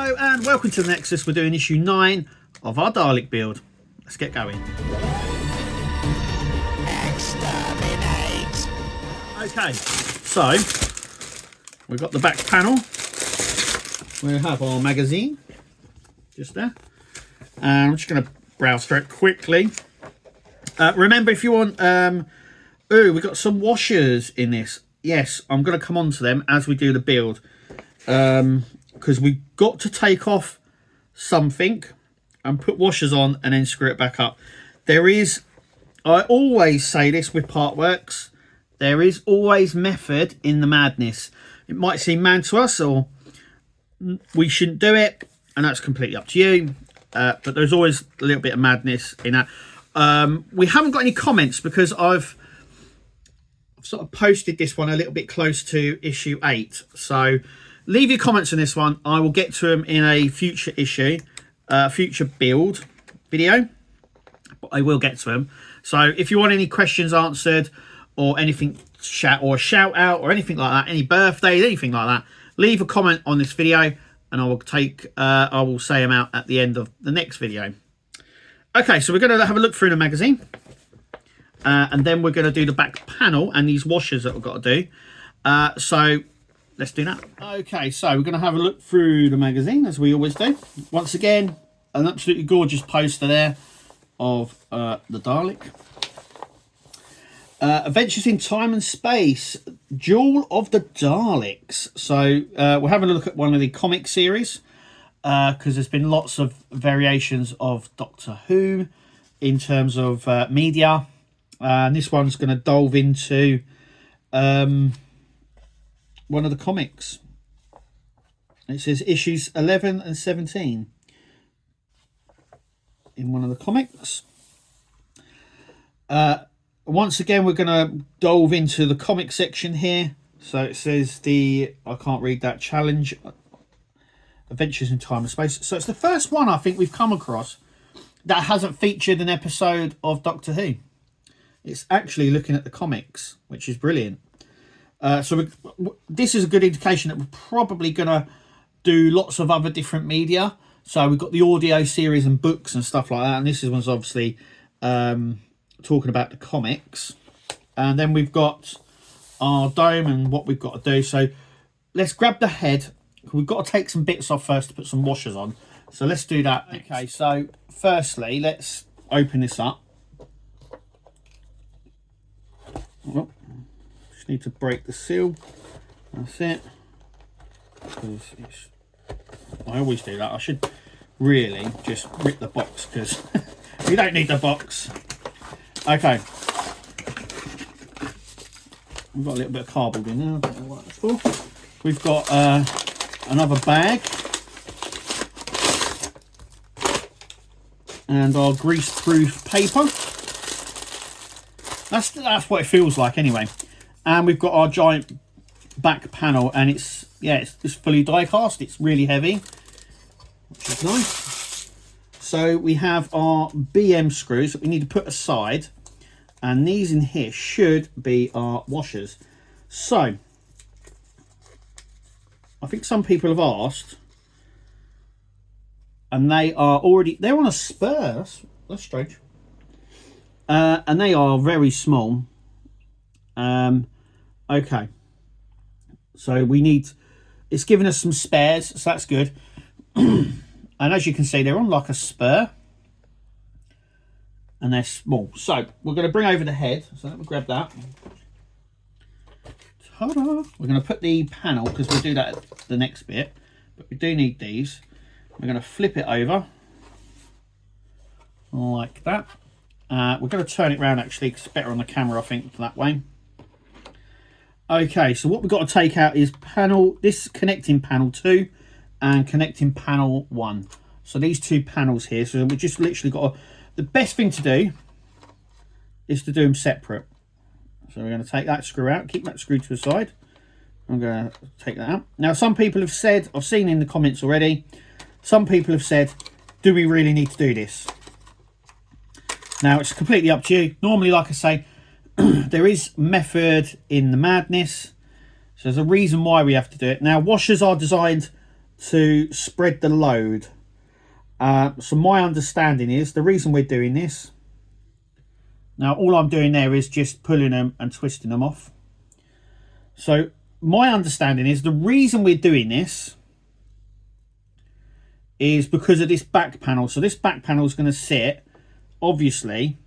Hello and welcome to the Nexus. We're doing issue 9 of our Dalek build. Let's get going. Exterminate. Okay, so we've got the back panel. We have our magazine just there. And I'm just going to browse through it quickly. Remember, if you want, we've got some washers in this. Yes, I'm going to come on to them as we do the build. Because we've got to take off something and put washers on and then screw it back up. There is, I always say this with part works, there is always method in the madness. It might seem mad to us or we shouldn't do it, and that's completely up to you. But there's always a little bit of madness in that. We haven't got any comments because I've sort of posted this one a little bit close to issue 8. So leave your comments on this one. I will get to them in a future issue, future build video. But I will get to them. So if you want any questions answered or anything, shout out or anything like that, any birthdays, anything like that, leave a comment on this video and I will say them out at the end of the next video. Okay, so we're going to have a look through the magazine. And then we're going to do the back panel and these washers that we've got to do. So let's do that. Okay, so we're going to have a look through the magazine as we always do. Once again, an absolutely gorgeous poster there of the Dalek. Adventures in Time and Space, Jewel of the Daleks. So we're having a look at one of the comic series because there's been lots of variations of Doctor Who in terms of media. And this one's going to delve into one of the comics. It says issues 11 and 17 in one of the comics. Once again, we're going to delve into the comic section here. So it says I can't read that, challenge, Adventures in Time and Space. So it's the first one I think we've come across that hasn't featured an episode of Doctor Who. It's actually looking at the comics, which is brilliant. This is a good indication that we're probably going to do lots of other different media. So we've got the audio series and books and stuff like that. And this one's obviously talking about the comics. And then we've got our dome and what we've got to do. So let's grab the head. We've got to take some bits off first to put some washers on. So let's do that. Okay, so firstly, let's open this up. Oh, just need to break the seal. That's it. I always do that. I should really just rip the box because we don't need the box. Okay. We've got a little bit of cardboard in there. I don't know what that's for. We've got another bag. And our grease-proof paper. That's what it feels like anyway. And we've got our giant back panel, and it's fully die cast. It's really heavy, which is nice. So we have our BM screws that we need to put aside, and these in here should be our washers. So I think some people have asked, and they're on a spur. That's strange. And they are very small. Okay. So it's given us some spares, so that's good. And as you can see, they're on like a spur. And they're small. So we're going to bring over the head. So let me grab that. Ta-da! We're going to put the panel, because we'll do that at the next bit. But we do need these. We're going to flip it over. Like that. We're going to turn it around actually because it's better on the camera, I think, that way. Okay, so what we've got to take out is this connecting panel 2 and connecting panel 1. So these two panels here. So we just literally got the best thing to do is to do them separate. So we're going to take that screw out, keep that screw to the side. I'm going to take that out. Now, some people have said, I've seen in the comments already, some people have said, do we really need to do this? Now, it's completely up to you. Normally, like I say, there is method in the madness. So there's a reason why we have to do it. Now, washers are designed to spread the load. So my understanding is the reason we're doing this. Now all I'm doing there is just pulling them and twisting them off. So my understanding is the reason we're doing this is because of this back panel. So this back panel is going to sit, obviously,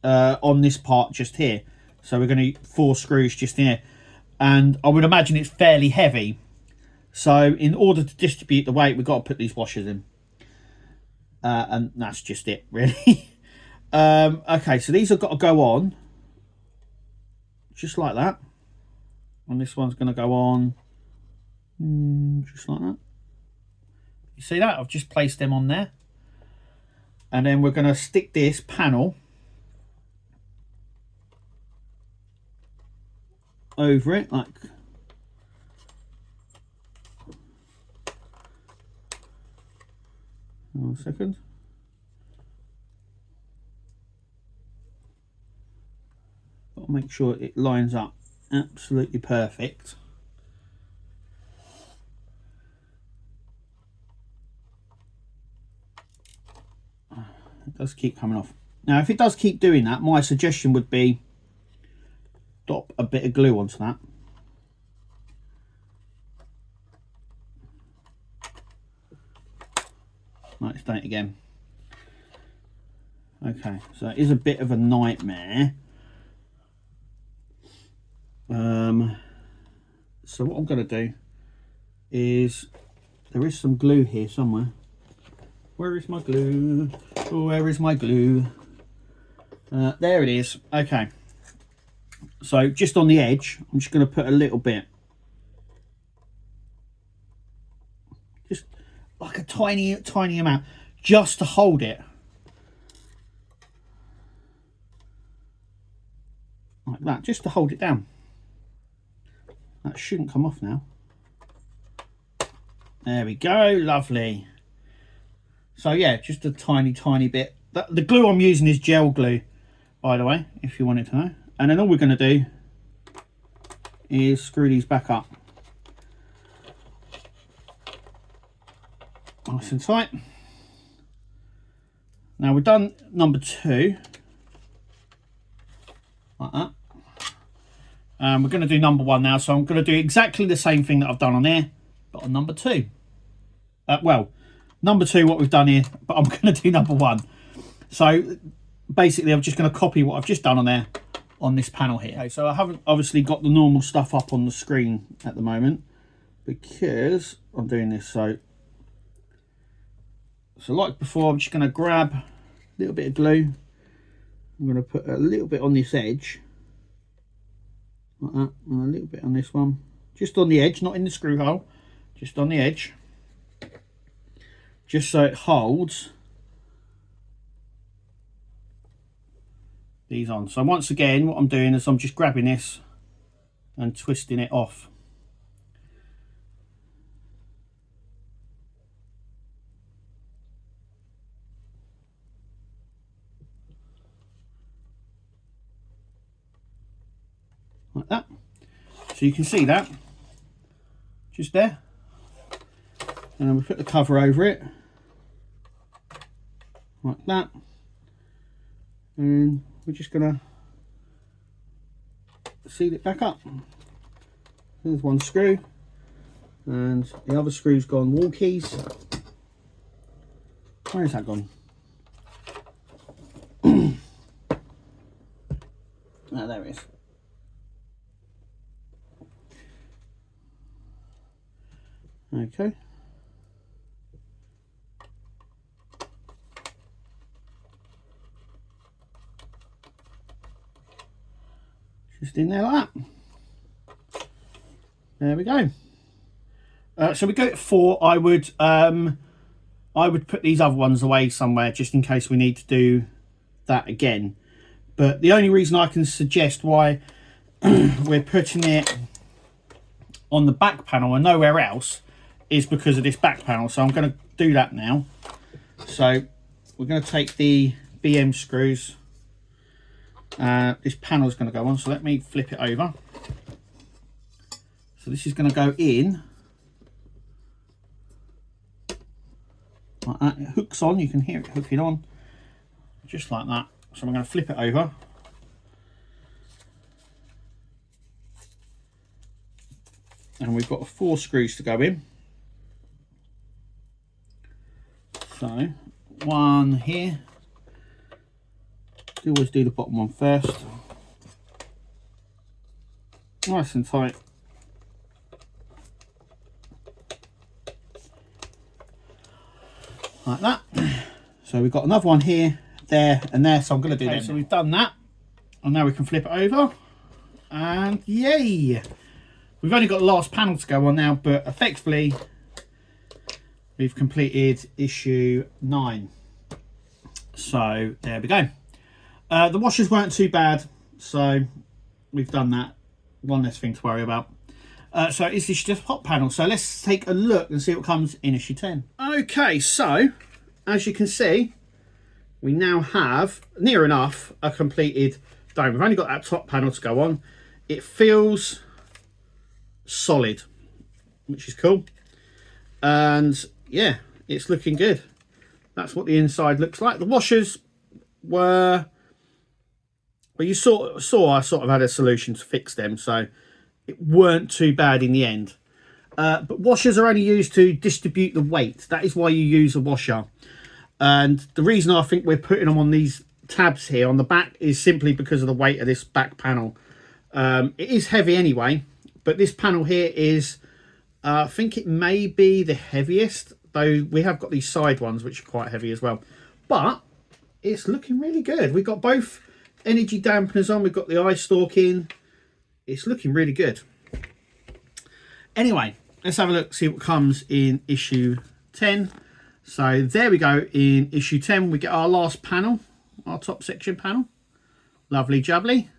on this part just here. So we're going to 4 screws just in here. And I would imagine it's fairly heavy. So in order to distribute the weight, we've got to put these washers in. And that's just it, really. Okay, so these have got to go on. Just like that. And this one's going to go on. Just like that. You see that? I've just placed them on there. And then we're going to stick this panel over it, like 1 second. Got to make sure it lines up absolutely perfect. It does keep coming off. Now, if it does keep doing that, my suggestion would be dot a bit of glue onto that. Right, let's do it again. Okay, so it is a bit of a nightmare. So what I'm going to do is, there is some glue here somewhere. Where is my glue? Oh, where is my glue? There it is. Okay. So just on the edge, I'm just going to put a little bit. Just like a tiny amount, just to hold it. Like that, just to hold it down. That shouldn't come off now. There we go, lovely. So yeah, just a tiny bit. The glue I'm using is gel glue, by the way, if you wanted to know. And then all we're going to do is screw these back up. Nice and tight. Now we've done number 2. Like that. We're going to do number 1 now. So I'm going to do exactly the same thing that I've done on there, but on number 2. Well, number 2, what we've done here, but I'm going to do number 1. So basically, I'm just going to copy what I've just done on there on this panel here. Okay, so I haven't obviously got the normal stuff up on the screen at the moment because I'm doing this. So like before, I'm just going to grab a little bit of glue. I'm going to put a little bit on this edge. Like that, and a little bit on this one. Just on the edge, not in the screw hole. Just on the edge. Just so it holds these on. So once again, what I'm doing is I'm just grabbing this and twisting it off. Like that. So you can see that just there. And then we put the cover over it like that, and we're just gonna seal it back up. There's one screw, and the other screw's gone wall keys. Where is that gone? Ah, there it is. Okay. Just in there like that. There we go. So we go at 4. I would put these other ones away somewhere just in case we need to do that again. But the only reason I can suggest why we're putting it on the back panel and nowhere else is because of this back panel. So I'm going to do that now. So we're going to take the BM screws. This panel is going to go on, so let me flip it over. So this is going to go in like that. It hooks on, you can hear it hooking on, just like that. So I'm going to flip it over. And we've got 4 screws to go in. So, one here. Always do the bottom one first. Nice and tight. Like that. So we've got another one here, there and there, so I'm going to do that. So we've done that, and now we can flip it over, and yay! We've only got the last panel to go on now, but effectively we've completed issue 9. So there we go. The washers weren't too bad, so we've done that. One less thing to worry about. So is this just hot panel? So let's take a look and see what comes in issue 10. Okay, so as you can see, we now have near enough a completed dome. We've only got that top panel to go on. It feels solid, which is cool, and yeah, it's looking good. That's what the inside looks like. The washers were, well, you saw I sort of had a solution to fix them, so it weren't too bad in the end. But washers are only used to distribute the weight. That is why you use a washer. And the reason I think we're putting them on these tabs here on the back is simply because of the weight of this back panel. It is heavy anyway, but this panel here is, I think it may be the heaviest, though we have got these side ones which are quite heavy as well. But it's looking really good. We've got both energy dampeners on, we've got the eye stalk in. It's looking really good. Anyway, let's have a look, see what comes in issue 10. So there we go. In issue 10 we get our last panel, our top section panel. Lovely jubbly.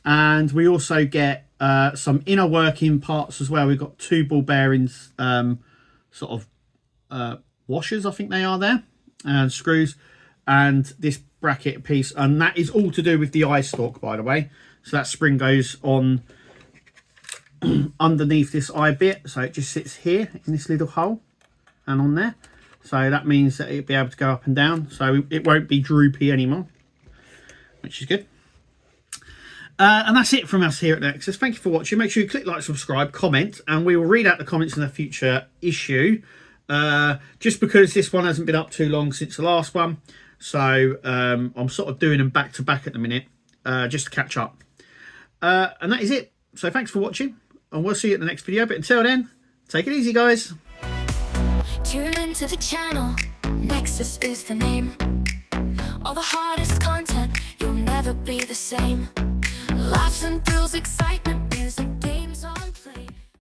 And we also get some inner working parts as well. We've got 2 ball bearings, sort of washers, I think they are there, and screws, and this bracket piece, and that is all to do with the eye stalk, by the way. So that spring goes on underneath this eye bit, so it just sits here in this little hole and on there. So that means that it'll be able to go up and down, so it won't be droopy anymore, which is good. And that's it from us here at Nexus. Thank you for watching. Make sure you click like, subscribe, comment, and we will read out the comments in a future issue. Just because this one hasn't been up too long since the last one, so I'm sort of doing them back to back at the minute, just to catch up. And that is it. So thanks for watching, and we'll see you at the next video. But until then, take it easy, guys. Tune into the channel, Nexus is the name. All the hottest content, you'll never be the same. Laughs and thrills, excitement.